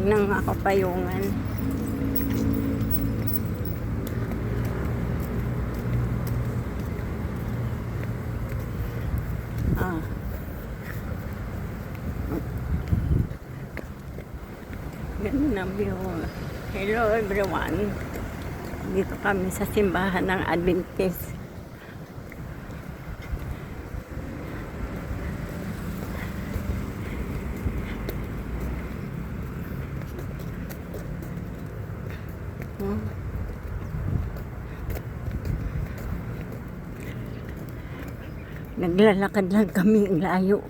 ng mga kapayungan. Ganun ang view. Hello everyone. Dito kami sa simbahan ng Adventist. Naglalakad lang kami ang layo.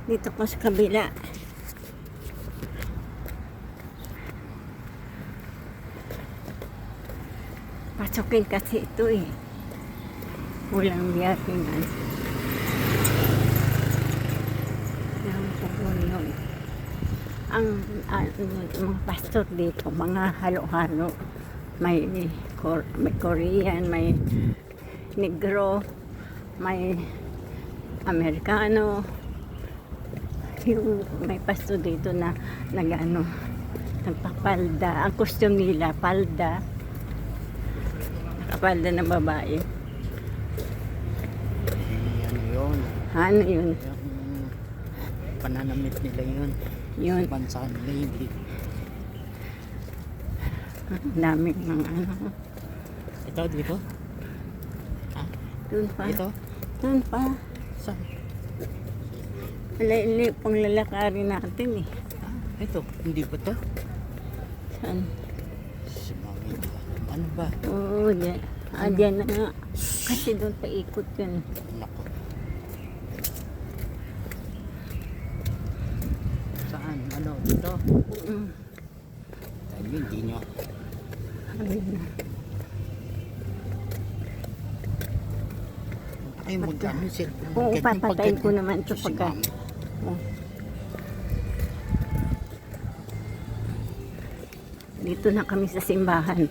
Dito ko sa kabila. Pasukin kasi ito eh. Walang biyakingan. Yan po yun. Ang mga pastor dito, mga halo-halo. May Korean, may Negro, may Amerikano. Yung may pastor dito na nagpapalda. Ang costume nila, palda. Nakapalda ng babae. Ano yun? Ano yun? Yung pananamit nila yun. Yun. Sa bansa nila hindi. Ang daming mga ano. Ito dito? Ha? Doon pa. Ito? Doon pa. Saan? Malay pang lalakarin natin eh. Ah, ito. Hindi ba to? Saan? Sumangit. Ano ba? Oo, dyan. Ah, dyan na nga. Kasi doon paikot yun. Nako. Saan? Ano? Ito? Tayo hindi nyo. Ayun. Ay, magkano sila? Oo, papatayin ko naman ito pagka. Oh. Dito na kami sa simbahan.